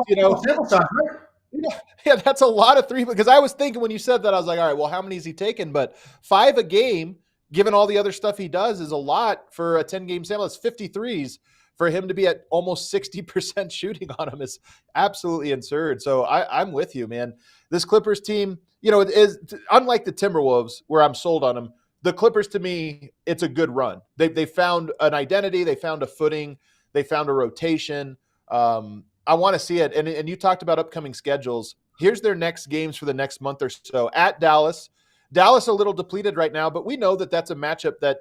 Yeah, that's a lot of threes. Because I was thinking when you said that, I was like, all right, well, how many has he taken? But 5 a game, given all the other stuff he does, is a lot for a 10-game sample. It's 53s. For him to be at almost 60% shooting on him is absolutely absurd. So I'm with you, man. This Clippers team, it is unlike the Timberwolves where I'm sold on them. The Clippers, to me, it's a good run. They found an identity. They found a footing. They found a rotation. I want to see it. And you talked about upcoming schedules. Here's their next games for the next month or so. At Dallas. Dallas a little depleted right now, but we know that that's a matchup that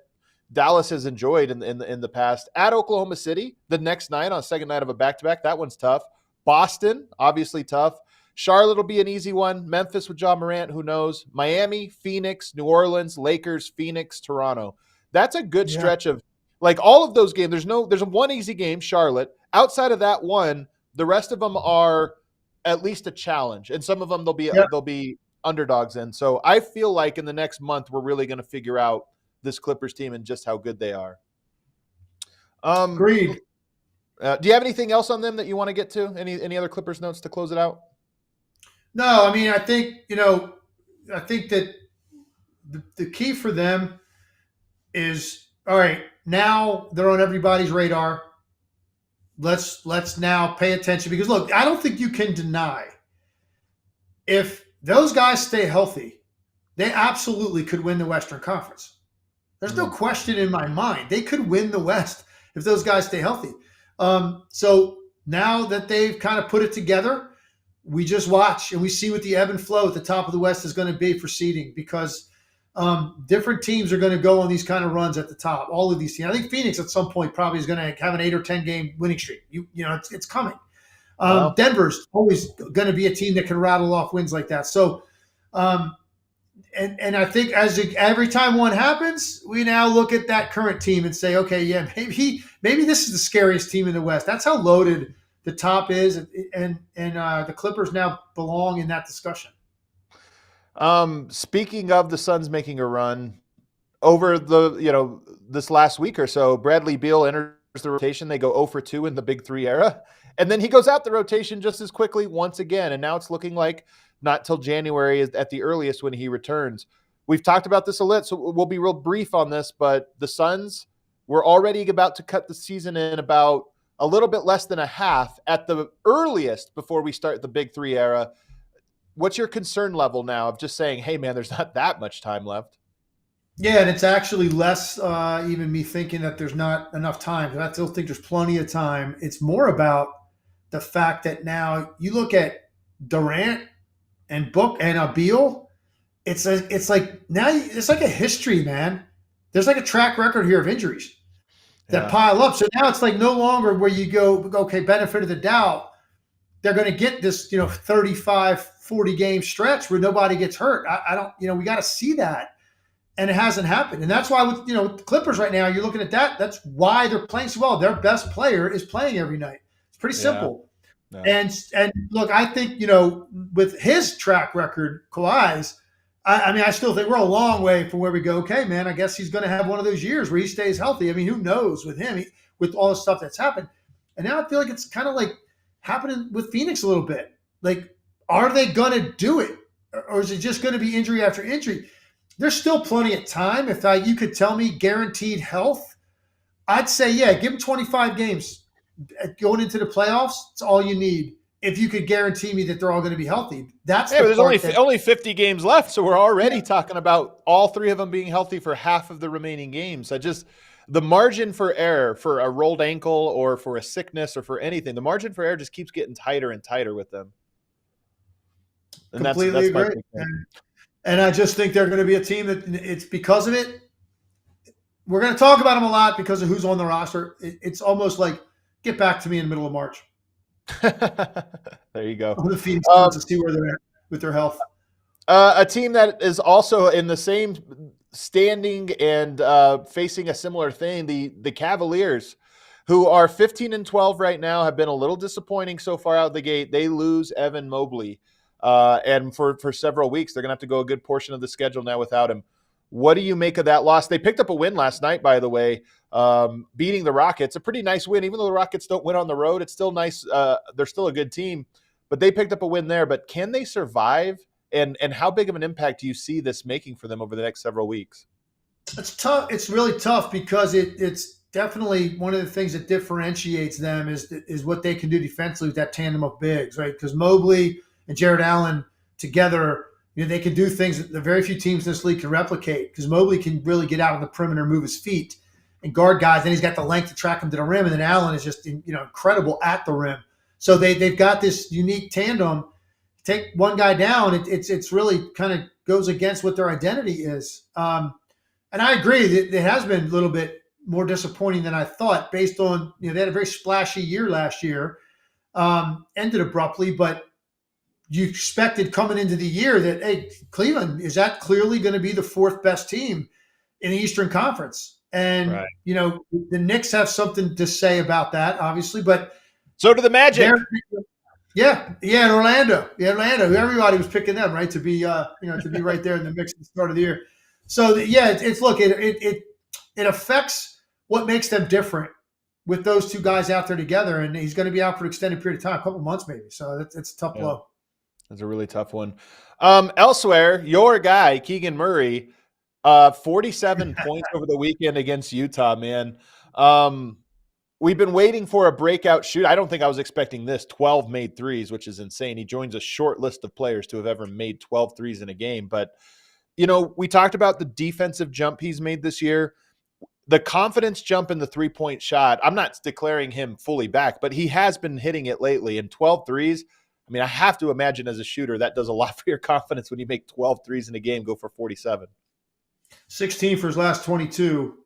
Dallas has enjoyed in the past. At Oklahoma City, the next night on second night of a back-to-back. That one's tough. Boston, obviously tough. Charlotte will be an easy one. Memphis with Ja Morant, who knows? Miami, Phoenix, New Orleans, Lakers, Phoenix, Toronto. That's a good stretch of like all of those games. There's one easy game, Charlotte. Outside of that one, the rest of them are at least a challenge, and some of them they'll be underdogs in. So I feel like in the next month we're really going to figure out this Clippers team and just how good they are.
Agreed.
Do you have anything else on them that you want to get to? Any other Clippers notes to close it out?
No, I mean, I think that the key for them is, all right, now they're on everybody's radar. Let's now pay attention because look, I don't think you can deny if those guys stay healthy, they absolutely could win the Western Conference. There's no question in my mind. They could win the West if those guys stay healthy. So now that they've kind of put it together, we just watch and we see what the ebb and flow at the top of the West is going to be for seeding because different teams are going to go on these kind of runs at the top. All of these teams. I think Phoenix at some point probably is going to have an 8 or 10 game winning streak. It's coming.
Wow.
Denver's always going to be a team that can rattle off wins like that. So, and I think every time one happens, we now look at that current team and say, okay, yeah, maybe this is the scariest team in the West. That's how loaded the top is, and the Clippers now belong in that discussion.
Speaking of the Suns making a run over this last week or so, Bradley Beal enters the rotation. They go 0 for 2 in the Big Three era, and then he goes out the rotation just as quickly once again. And now it's looking like not till January is at the earliest when he returns. We've talked about this a lot, so we'll be real brief on this. But the Suns were already about to cut the season in about a little bit less than a half at the earliest before we start the Big Three era. What's your concern level now of just saying, hey, man, there's not that much time left?
Yeah, and it's actually less even me thinking that there's not enough time. I still think there's plenty of time. It's more about the fact that now you look at Durant and Book and Beal, it's like now it's like a history, man. There's like a track record here of injuries that
Yeah.
pile up. So now it's like no longer where you go, okay, benefit of the doubt. They're going to get this, 35, 40 game stretch where nobody gets hurt. I don't, we got to see that. And it hasn't happened. And that's why with the Clippers right now, you're looking at that. That's why they're playing so well. Their best player is playing every night. It's pretty
Yeah.
simple.
No.
And look, I think, with his track record, Kawhi's, I mean, I still think we're a long way from where we go. Okay, man, I guess he's going to have one of those years where he stays healthy. I mean, who knows with him, with all the stuff that's happened. And now I feel like it's kind of like happening with Phoenix a little bit. Like, are they going to do it? Or is it just going to be injury after injury? There's still plenty of time. If you could tell me guaranteed health, I'd say, yeah, give them 25 games. Going into the playoffs, it's all you need. If you could guarantee me that they're all going to be healthy, that's
there's only 50 games left, so we're already talking about all three of them being healthy for half of the remaining games. The margin for error for a rolled ankle or for a sickness or for anything, the margin for error just keeps getting tighter and tighter with them. And
completely
that's
agree. And I just think they're going to be a team that it's because of it. We're going to talk about them a lot because of who's on the roster. It's almost like get back to me in the middle of March.
There you go.
On the Phoenix to see where they're at with their health.
A team that is also in the same standing and facing a similar thing, the Cavaliers, who are 15-12 right now, have been a little disappointing so far out of the gate. They lose Evan Mobley, and for several weeks. They're going to have to go a good portion of the schedule now without him. What do you make of that loss? They picked up a win last night, by the way, beating the Rockets. A pretty nice win. Even though the Rockets don't win on the road, it's still nice. They're still a good team, but they picked up a win there. But can they survive? And how big of an impact do you see this making for them over the next several weeks?
It's tough. It's really tough because it's definitely one of the things that differentiates them is what they can do defensively with that tandem of bigs, right? Because Mobley and Jared Allen together, they can do things that the very few teams in this league can replicate. Because Mobley can really get out on the perimeter, move his feet, and guard guys. Then he's got the length to track them to the rim, and then Allen is just incredible at the rim. So they've got this unique tandem. Take one guy down, it's really kind of goes against what their identity is. And I agree that it has been a little bit more disappointing than I thought based on, they had a very splashy year last year, ended abruptly, but you expected coming into the year that, hey, Cleveland, is that clearly going to be the fourth best team in the Eastern Conference? And,
right.
The Knicks have something to say about that, obviously, but
so do the Magic.
Yeah, in Orlando. Yeah, Orlando. Everybody was picking them, right, to be to be right there in the mix at the start of the year. So it affects what makes them different with those two guys out there together, and he's going to be out for an extended period of time, a couple months maybe. So it's a tough blow.
That's a really tough one. Elsewhere, your guy Keegan Murray, 47 points over the weekend against Utah. Man. We've been waiting for a breakout shoot. I don't think I was expecting this. 12 made threes, which is insane. He joins a short list of players to have ever made 12 threes in a game. But, we talked about the defensive jump he's made this year. The confidence jump in the three-point shot, I'm not declaring him fully back, but he has been hitting it lately. And 12 threes, I mean, I have to imagine as a shooter, that does a lot for your confidence when you make 12 threes in a game, go for 47.
16 for his last 22.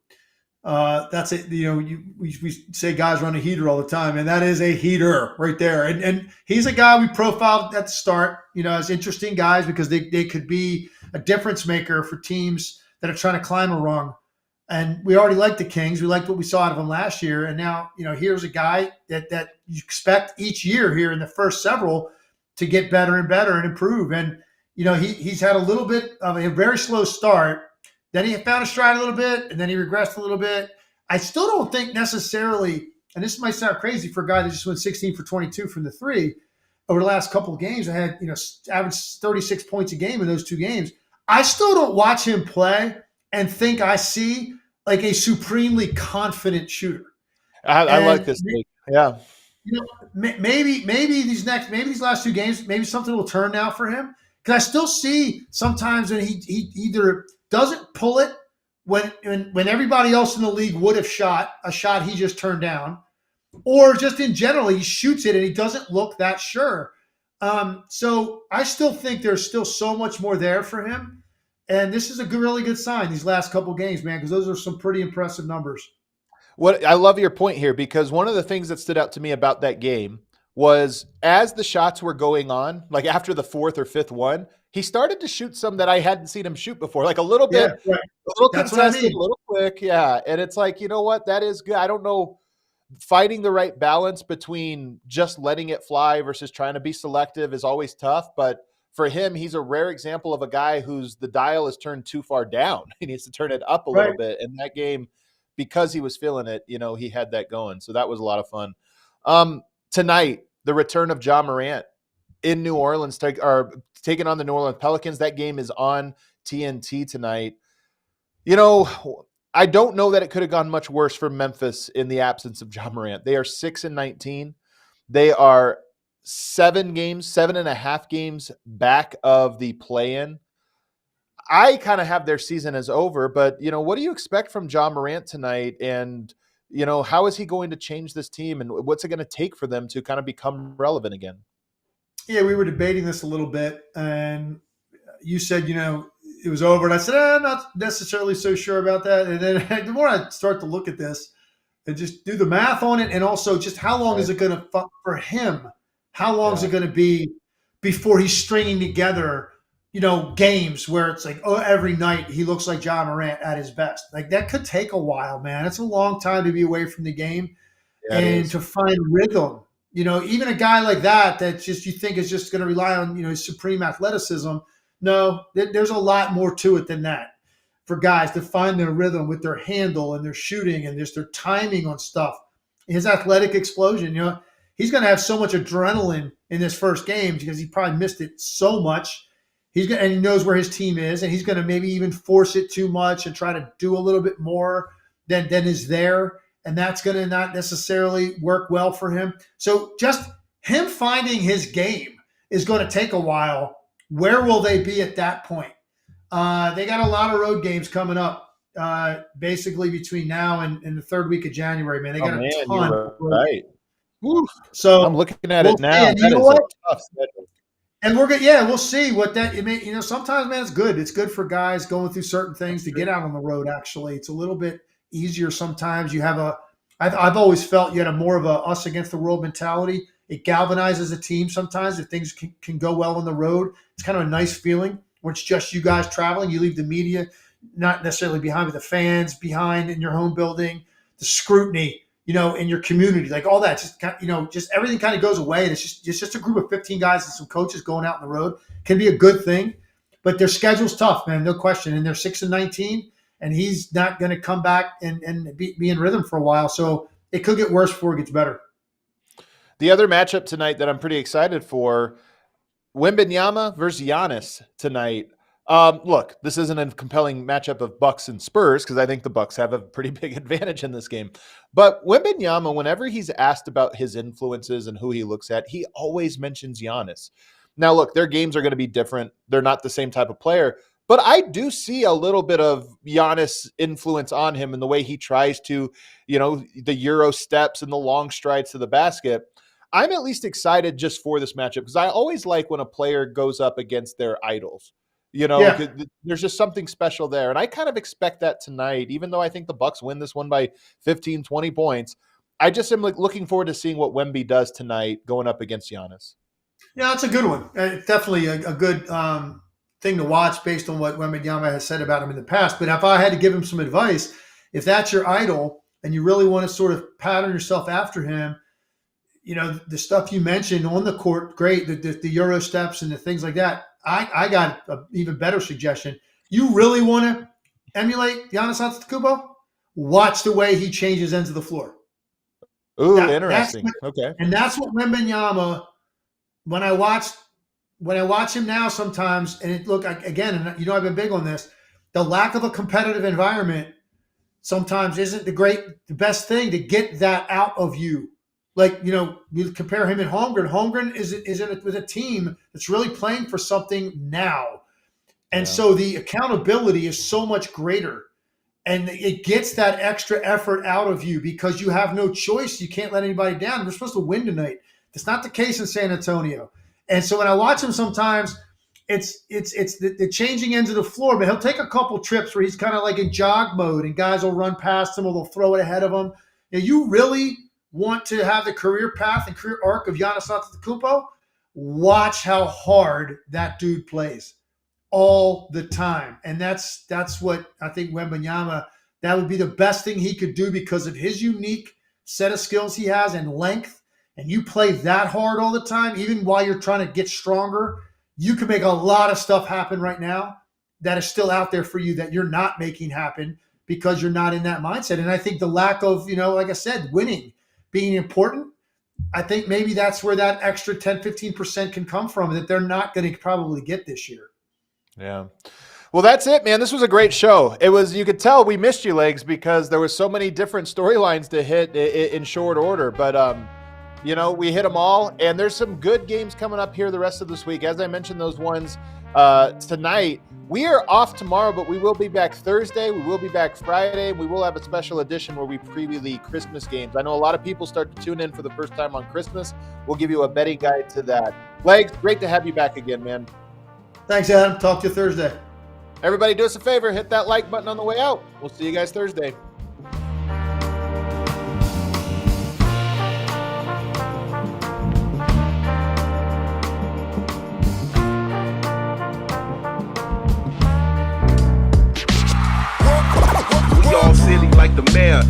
That's it. We say guys run a heater all the time, and that is a heater right there. And he's a guy we profiled at the start, as interesting guys because they could be a difference maker for teams that are trying to climb a rung. And we already liked the Kings. We liked what we saw out of them last year. And now, here's a guy that you expect each year here in the first several to get better and better and improve. And, he's had a little bit of a very slow start. Then he found a stride a little bit, and then he regressed a little bit. I still don't think necessarily, and this might sound crazy for a guy that just went 16 for 22 from the three over the last couple of games. I had, averaged 36 points a game in those two games. I still don't watch him play and think I see like a supremely confident shooter.
I like this thing. Yeah.
Maybe these last two games, maybe something will turn now for him. Because I still see sometimes when he either doesn't pull it when everybody else in the league would have shot a shot he just turned down, or just in general, he shoots it and he doesn't look that sure. So I still think there's still so much more there for him. And this is a really good sign these last couple games, man, because those are some pretty impressive numbers.
What I love your point here, because one of the things that stood out to me about that game was as the shots were going on, like after the fourth or fifth one, he started to shoot some that I hadn't seen him shoot before, like a little
Yeah,
bit,
right.
a little
That's what I
contested,
mean.
a little quick. Yeah. And it's like, you know what? That is good. I don't know, finding the right balance between just letting it fly versus trying to be selective is always tough. But for him, he's a rare example of a guy whose the dial is turned too far down. He needs to turn it up a little
Right.
bit. In that game, because he was feeling it, he had that going. So that was a lot of fun. Tonight, the return of Ja Morant in New Orleans, taking on the New Orleans Pelicans. That game is on TNT tonight. I don't know that it could have gone much worse for Memphis in the absence of Ja Morant. They are 6-19. They are 7.5 games back of the play-in. I kind of have their season as over, but what do you expect from Ja Morant tonight? And how is he going to change this team? And what's it going to take for them to kind of become relevant again?
Yeah, we were debating this a little bit, and you said, it was over. And I said, I'm not necessarily so sure about that. And then the more I start to look at this and just do the math on it, and also just how long
Right.
is it going to, for him, how long is
Yeah.
it going to be before he's stringing together, games where it's like, oh, every night he looks like Ja Morant at his best. Like that could take a while, man. It's a long time to be away from the game
Yeah, it
and
is.
to find rhythm. Even a guy like that just you think is just going to rely on his supreme athleticism. No, there's a lot more to it than that. For guys to find their rhythm with their handle and their shooting and just their timing on stuff, his athletic explosion. He's going to have so much adrenaline in this first game because he probably missed it so much. And he knows where his team is, and he's going to maybe even force it too much and try to do a little bit more than is there, and that's going to not necessarily work well for him. So just him finding his game is going to take a while. Where will they be at that point? They got a lot of road games coming up, basically between now and the third week of January. Man, they
Oh
got a
man,
ton of
you're
road games.
right. Woo.
So
I'm looking at
we'll
it
see.
now.
And you
That
know
is a
what?
tough schedule.
And we're good. Yeah, we'll see what that. Sometimes, man, it's good. It's good for guys going through certain things
That's
to
true.
get out on the road. Actually, it's a little bit easier sometimes. You have a. I've always felt you had a more of a us against the world mentality. It galvanizes a team sometimes if things can go well on the road. It's kind of a nice feeling when it's just you guys traveling. You leave the media not necessarily behind, with the fans behind in your home building, the scrutiny, in your community, like all that, just everything kind of goes away. And it's just a group of 15 guys and some coaches going out on the road can be a good thing, but their schedule's tough, man, no question. And they're 6-19, and he's not going to come back and be in rhythm for a while. So it could get worse before it gets better.
The other matchup tonight that I'm pretty excited for, Wembenyama versus Giannis tonight. Look, this isn't a compelling matchup of Bucks and Spurs because I think the Bucks have a pretty big advantage in this game. But Wembenyama, whenever he's asked about his influences and who he looks at, he always mentions Giannis. Now, look, their games are going to be different. They're not the same type of player, but I do see a little bit of Giannis influence on him in the way he tries to, the Euro steps and the long strides to the basket. I'm at least excited just for this matchup because I always like when a player goes up against their idols.
Yeah.
There's just something special there. And I kind of expect that tonight, even though I think the Bucks win this one by 15, 20 points. I just am looking forward to seeing what Wemby does tonight going up against Giannis.
Yeah, that's a good one. Definitely a good thing to watch based on what Wembenyama has said about him in the past. But if I had to give him some advice, if that's your idol and you really want to sort of pattern yourself after him, the stuff you mentioned on the court, great, the Euro steps and the things like that. I got an even better suggestion. You really want to emulate Giannis Antetokounmpo? Watch the way he changes ends of the floor.
Ooh,
That's
interesting. Okay.
and that's what Wembenyama. When I watch him now, sometimes, and look again, and I've been big on this. The lack of a competitive environment sometimes isn't the best thing to get that out of you. Like, we compare him and Holmgren. Holmgren is in it with a team that's really playing for something now. And
Yeah.
so the accountability is so much greater. And it gets that extra effort out of you because you have no choice. You can't let anybody down. We're supposed to win tonight. That's not the case in San Antonio. And so when I watch him sometimes, it's the changing ends of the floor, but he'll take a couple trips where he's kind of like in jog mode and guys will run past him or they'll throw it ahead of him. You really want to have the career path and career arc of Giannis Antetokounmpo? Watch how hard that dude plays all the time. And that's what I think Wembanyama, that would be the best thing he could do because of his unique set of skills he has and length. And you play that hard all the time, even while you're trying to get stronger, you can make a lot of stuff happen right now that is still out there for you that you're not making happen because you're not in that mindset. And I think the lack of, like I said, winning, being important, I think maybe that's where that extra 10, 15% can come from that they're not going to probably get this year.
Yeah. Well, that's it, man. This was a great show. You could tell we missed you, Legs, because there was so many different storylines to hit in short order. But, we hit them all. And there's some good games coming up here the rest of this week. As I mentioned, those ones tonight. We are off tomorrow, but we will be back Thursday. We will be back Friday. We will have a special edition where we preview the Christmas games. I know a lot of people start to tune in for the first time on Christmas. We'll give you a betting guide to that. Legs, great to have you back again, man.
Thanks, Adam. Talk to you Thursday.
Everybody do us a favor. Hit that like button on the way out. We'll see you guys Thursday.
We all silly like the mayor.